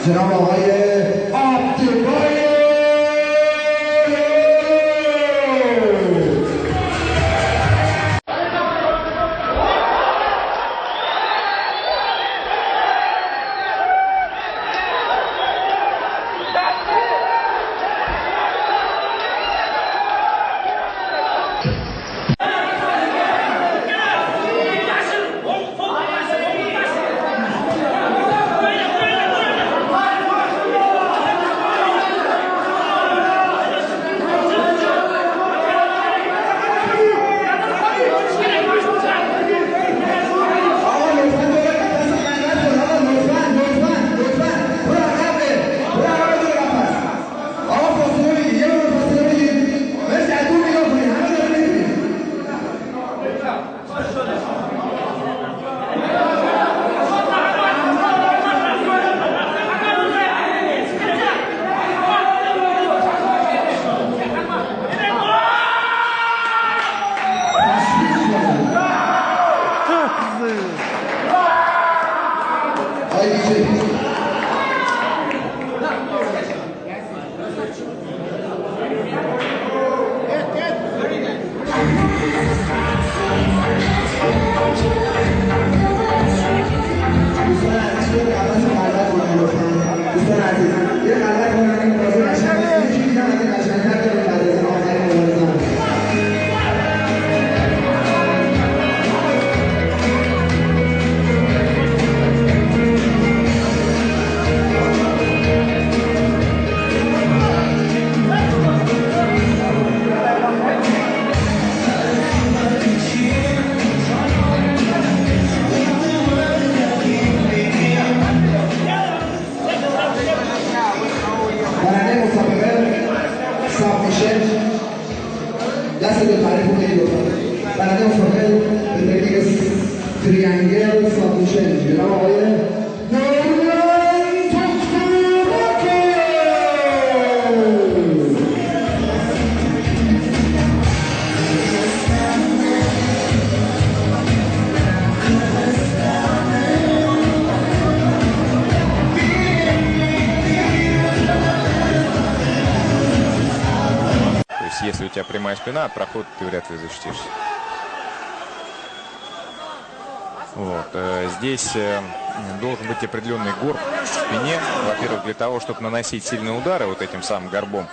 جناب آقای عبدالباری Triangel Sadducenzi, Roy, Norman Toksuraki! То есть, если у тебя прямая спина, от прохода ты вряд ли защитишься. Вот. Здесь должен быть определенный горб в спине. Во-первых, для того, чтобы наносить сильные удары вот этим самым горбом.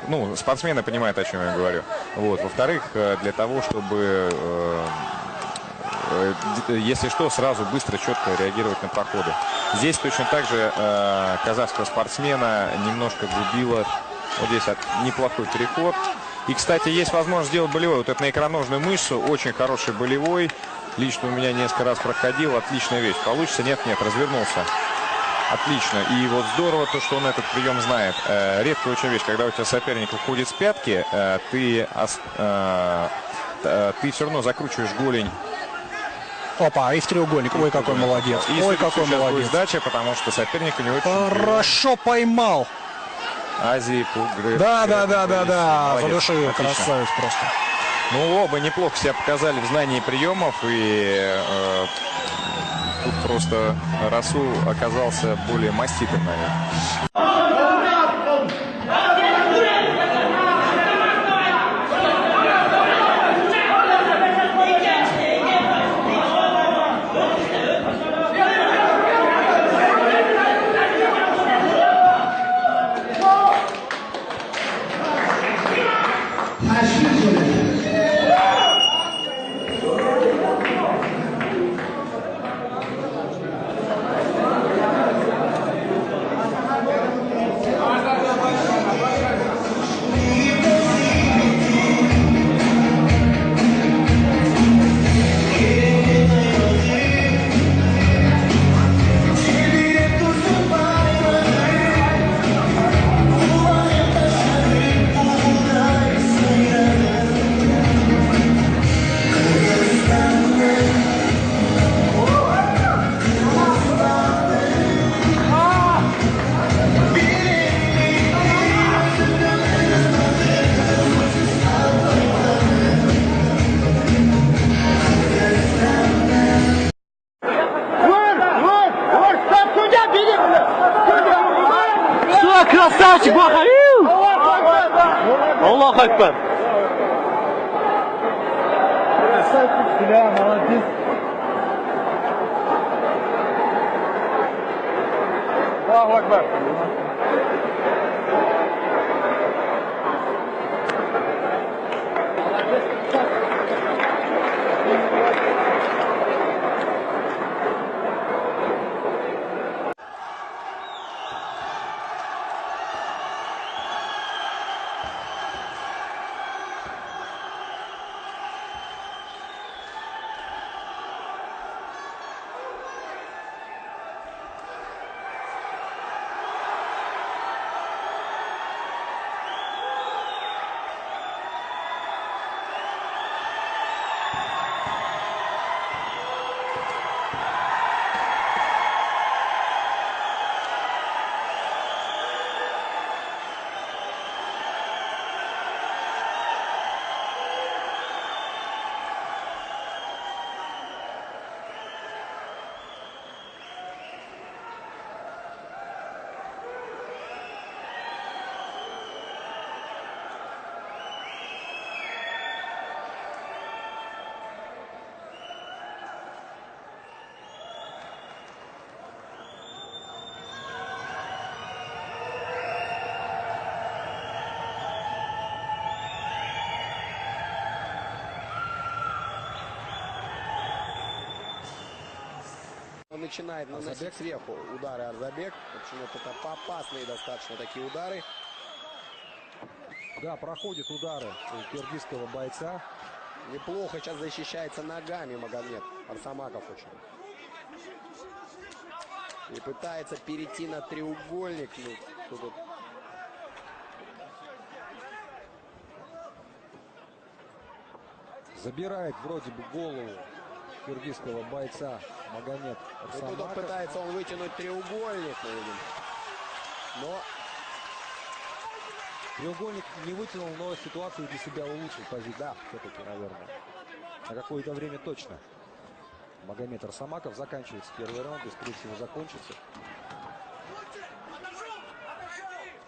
Ну, спортсмены понимают, о чем я говорю. Вот. Во-вторых, для того, чтобы, если что, сразу быстро, четко реагировать на проходы. Здесь точно так же казахского спортсмена немножко губило. Вот здесь неплохой переход. И, кстати, есть возможность сделать болевой. Вот это на икроножную мышцу. Очень хороший болевой. Лично у меня несколько раз проходил. Отличная вещь. Получится? Нет, развернулся. Отлично. И вот здорово то, что он этот прием знает. Редкая очень вещь. Когда у тебя соперник уходит с пятки, ты все равно закручиваешь голень. Опа, и в треугольник. Ой, какой молодец. Ой, какой молодец. Сдача, потому что соперник у него хорошо поймал. Азии, Пугры. Да. Задушил, красавец просто. Ну, оба неплохо себя показали в знании приемов. И тут просто Расул оказался более маститым, наверное. Красавчик, Бахарил! Аллаху Акбар! Красавчик, молодец! Аллаху Акбар! Он начинает наносить сверху удары Арзабек. Почему-то это опасные достаточно такие удары. Да, проходят удары у киргизского бойца. Неплохо сейчас защищается ногами Магомед Арсамаков очень. И пытается перейти на треугольник. Ну, тут... Забирает вроде бы голову киргизского бойца Магомед И тут Арсамаков. пытается он вытянуть треугольник, мы видим. Но Треугольник не вытянул, но ситуацию для себя улучшил. Да, все-таки, наверное. На какое-то время точно. Магомед Арсамаков. Заканчивается первый раунд и, скорее всего, закончится.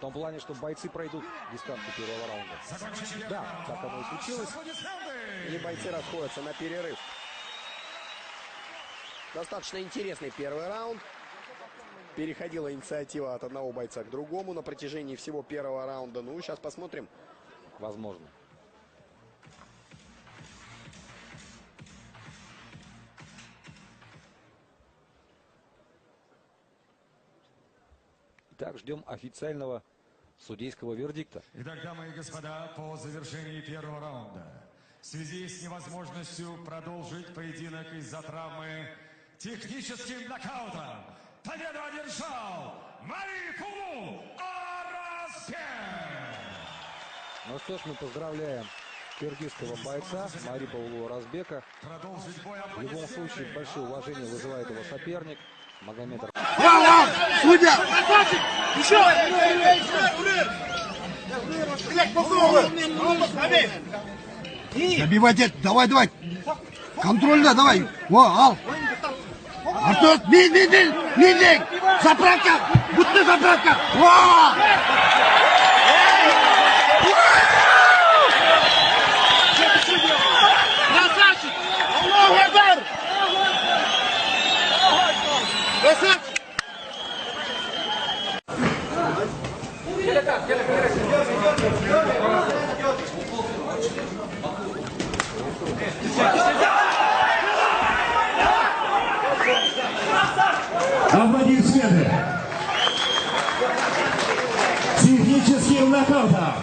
В том плане, что бойцы пройдут дистанцию первого раунда. Да, так оно и случилось. и бойцы расходятся на перерыв. Достаточно интересный первый раунд. Переходила инициатива от одного бойца к другому на протяжении всего первого раунда. Ну, сейчас посмотрим. Возможно. Итак, ждем официального судейского вердикта. Итак, дамы и господа, по завершении первого раунда, в связи с невозможностью продолжить поединок из-за травмы техническим нокаутом, победу одержал Марифулу Аразбек! Ну что ж, мы поздравляем киргизского бойца Марифулу Аразбека. Продолжить бой В любом случае, большое уважение вызывает его соперник Магомед Арсамаков. Судья! Забивайте, давай, давай. Контрольно, давай. Во, ал. Артур, не, заправка, будто заправка. Во! Красавчик! Аллаху Акбар! Красавчик! Аплодисменты. Техническим нокаутом